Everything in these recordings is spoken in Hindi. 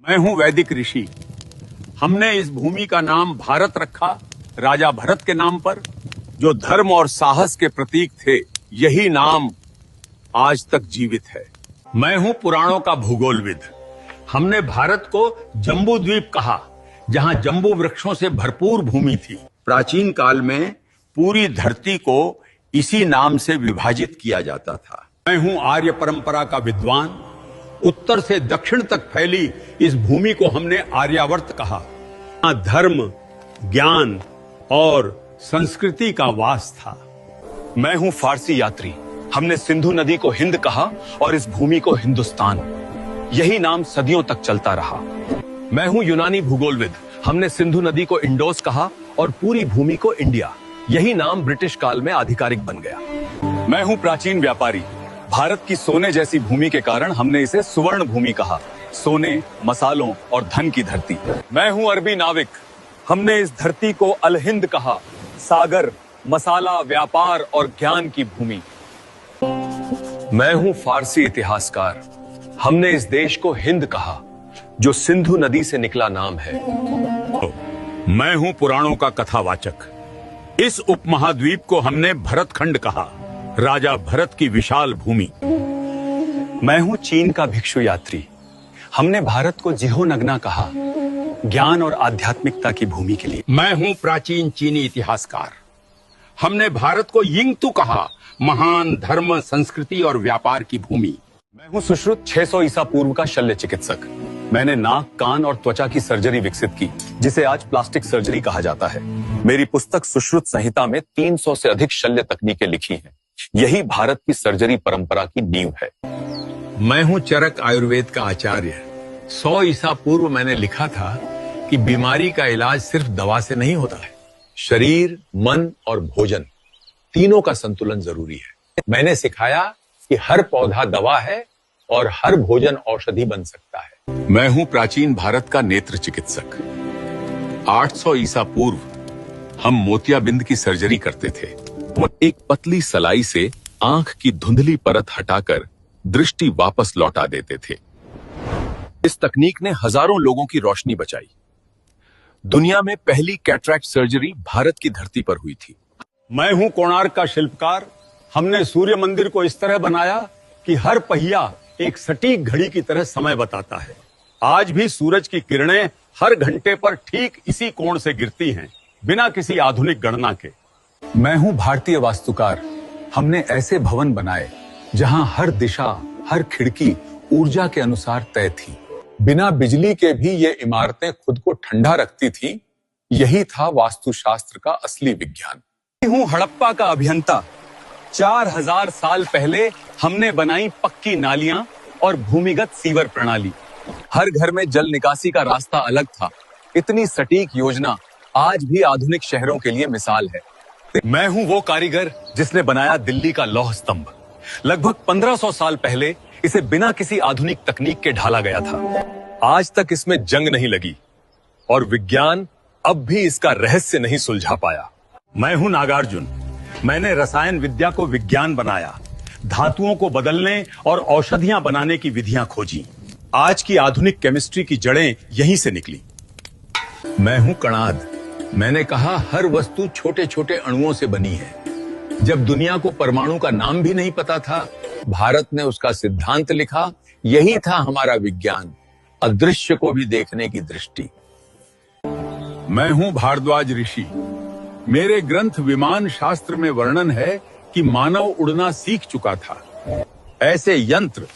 मैं हूं वैदिक ऋषि। हमने इस भूमि का नाम भारत रखा राजा भरत के नाम पर, जो धर्म और साहस के प्रतीक थे। यही नाम आज तक जीवित है। मैं हूं पुराणों का भूगोलविद। हमने भारत को जम्बू द्वीप कहा, जहां जम्बू वृक्षों से भरपूर भूमि थी। प्राचीन काल में पूरी धरती को इसी नाम से विभाजित किया जाता था। मैं हूं आर्य परंपरा का विद्वान। उत्तर से दक्षिण तक फैली इस भूमि को हमने आर्यावर्त कहा। यहाँ धर्म, ज्ञान और संस्कृति का वास था। मैं हूं फारसी यात्री। हमने सिंधु नदी को हिंद कहा और इस भूमि को हिंदुस्तान। यही नाम सदियों तक चलता रहा। मैं हूं यूनानी भूगोलविद। हमने सिंधु नदी को इंडोस कहा और पूरी भूमि को इंडिया। यही नाम ब्रिटिश काल में आधिकारिक बन गया। मैं हूं प्राचीन व्यापारी। भारत की सोने जैसी भूमि के कारण हमने इसे सुवर्ण भूमि कहा। सोने, मसालों और धन की धरती। मैं हूं अरबी नाविक। हमने इस धरती को अल हिंद कहा। सागर, मसाला, व्यापार और ज्ञान की भूमि। मैं हूं फारसी इतिहासकार। हमने इस देश को हिंद कहा, जो सिंधु नदी से निकला नाम है। मैं हूं पुराणों का कथावाचक। इस उपमहाद्वीप को हमने भरतखंड कहा, राजा भरत की विशाल भूमि। मैं हूं चीन का भिक्षु यात्री। हमने भारत को जिहोनगना कहा, ज्ञान और आध्यात्मिकता की भूमि के लिए। मैं हूं प्राचीन चीनी इतिहासकार। हमने भारत को यिंगतू कहा, महान धर्म, संस्कृति और व्यापार की भूमि। मैं हूं सुश्रुत 600 ईसा पूर्व का शल्य चिकित्सक। मैंने नाक, कान और त्वचा की सर्जरी विकसित की, जिसे आज प्लास्टिक सर्जरी कहा जाता है। मेरी पुस्तक सुश्रुत संहिता में 300 से अधिक शल्य तकनीकें लिखी हैं। यही भारत की सर्जरी परंपरा की नींव है। मैं हूं चरक आयुर्वेद का आचार्य। 100 ईसा पूर्व मैंने लिखा था कि बीमारी का इलाज सिर्फ दवा से नहीं होता है। शरीर, मन और भोजन, तीनों का संतुलन जरूरी है। मैंने सिखाया कि हर पौधा दवा है और हर भोजन औषधि बन सकता है। मैं हूं प्राचीन भारत का नेत्र चिकित्सक। 800 ईसा पूर्व हम मोतियाबिंद की सर्जरी करते थे। एक पतली सलाई से आंख की धुंधली परत हटाकर दृष्टि वापस लौटा देते थे। इस तकनीक ने हजारों लोगों की रोशनी बचाई। दुनिया में पहली कैटरैक्ट सर्जरी भारत की धरती पर हुई थी। मैं हूं कोणार्क का शिल्पकार। हमने सूर्य मंदिर को इस तरह बनाया कि हर पहिया एक सटीक घड़ी की तरह समय बताता है। आज भी सूरज की किरणें हर घंटे पर ठीक इसी कोण से गिरती हैं, बिना किसी आधुनिक गणना के। मैं हूं भारतीय वास्तुकार। हमने ऐसे भवन बनाए जहां हर दिशा, हर खिड़की ऊर्जा के अनुसार तय थी। बिना बिजली के भी ये इमारतें खुद को ठंडा रखती थी। यही था वास्तुशास्त्र का असली विज्ञान। मैं हूं हड़प्पा का अभियंता। 4000 साल पहले हमने बनाई पक्की नालियां और भूमिगत सीवर प्रणाली। हर घर में जल निकासी का रास्ता अलग था। इतनी सटीक योजना आज भी आधुनिक शहरों के लिए मिसाल है। मैं हूं वो कारीगर जिसने बनाया दिल्ली का लौह स्तंभ। लगभग 1500 साल पहले इसे बिना किसी आधुनिक तकनीक के ढाला गया था। आज तक इसमें जंग नहीं लगी और विज्ञान अब भी इसका रहस्य नहीं सुलझा पाया। मैं हूं नागार्जुन। मैंने रसायन विद्या को विज्ञान बनाया, धातुओं को बदलने और औषधियां बनाने की विधियां खोजी। आज की आधुनिक केमिस्ट्री की जड़ें यहीं से निकली। मैं हूं कणाद। मैंने कहा हर वस्तु छोटे छोटे अणुओं से बनी है। जब दुनिया को परमाणु का नाम भी नहीं पता था, भारत ने उसका सिद्धांत लिखा। यही था हमारा विज्ञान, अदृश्य को भी देखने की दृष्टि। मैं हूं भारद्वाज ऋषि। मेरे ग्रंथ विमान शास्त्र में वर्णन है कि मानव उड़ना सीख चुका था। ऐसे यंत्र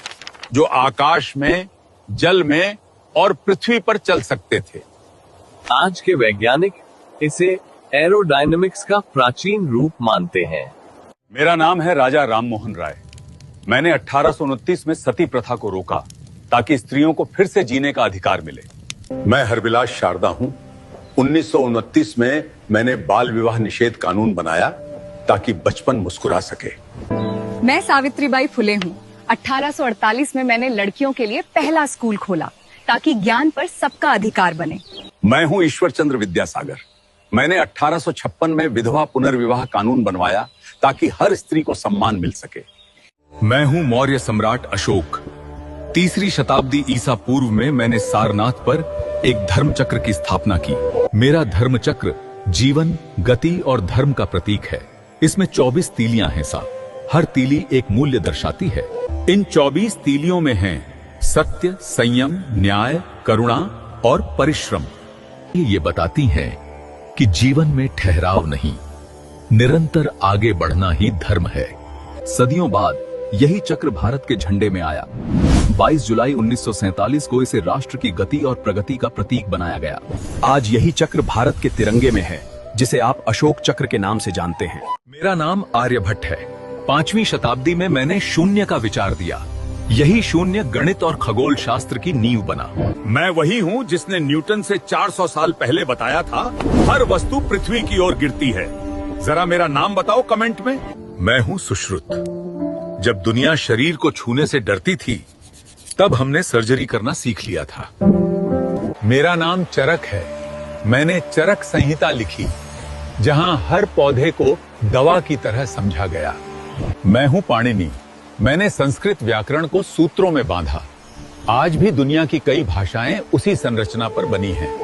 जो आकाश में, जल में और पृथ्वी पर चल सकते थे। आज के वैज्ञानिक इसे एरोडायनामिक्स का प्राचीन रूप मानते हैं। मेरा नाम है राजा राममोहन राय। मैंने 1829 में सती प्रथा को रोका ताकि स्त्रियों को फिर से जीने का अधिकार मिले। मैं हरविलास शारदा हूं। 1929 में मैंने बाल विवाह निषेध कानून बनाया ताकि बचपन मुस्कुरा सके। मैं सावित्रीबाई फुले हूँ। 1848 में मैंने लड़कियों के लिए पहला स्कूल खोला ताकि ज्ञान पर सबका अधिकार बने। मैं हूं ईश्वर चंद्र विद्यासागर। मैंने 1856 में विधवा पुनर्विवाह कानून बनवाया ताकि हर स्त्री को सम्मान मिल सके। मैं हूं मौर्य सम्राट अशोक। 3री शताब्दी ईसा पूर्व में मैंने सारनाथ पर एक धर्म चक्र की स्थापना की। मेरा धर्म चक्र जीवन, गति और धर्म का प्रतीक है। इसमें 24 तीलियां हैं साहब। हर तीली एक मूल्य दर्शाती है। इन 24 तीलियों में हैं सत्य, संयम, न्याय, करुणा और परिश्रम। ये बताती हैं कि जीवन में ठहराव नहीं, निरंतर आगे बढ़ना ही धर्म है। सदियों बाद यही चक्र भारत के झंडे में आया। 22 जुलाई 1947 को इसे राष्ट्र की गति और प्रगति का प्रतीक बनाया गया। आज यही चक्र भारत के तिरंगे में है, जिसे आप अशोक चक्र के नाम से जानते हैं। मेरा नाम आर्यभट्ट है। 5वीं शताब्दी में मैंने शून्य का विचार दिया। यही शून्य गणित और खगोल शास्त्र की नींव बना। मैं वही हूँ जिसने न्यूटन से 400 साल पहले बताया था हर वस्तु पृथ्वी की ओर गिरती है। जरा मेरा नाम बताओ कमेंट में। मैं हूँ सुश्रुत। जब दुनिया शरीर को छूने से डरती थी, तब हमने सर्जरी करना सीख लिया था। मेरा नाम चरक है। मैंने चरक संहिता लिखी, जहां हर पौधे को दवा की तरह समझा गया। मैं हूं पाणिनि। मैंने संस्कृत व्याकरण को सूत्रों में बांधा। आज भी दुनिया की कई भाषाएं उसी संरचना पर बनी हैं।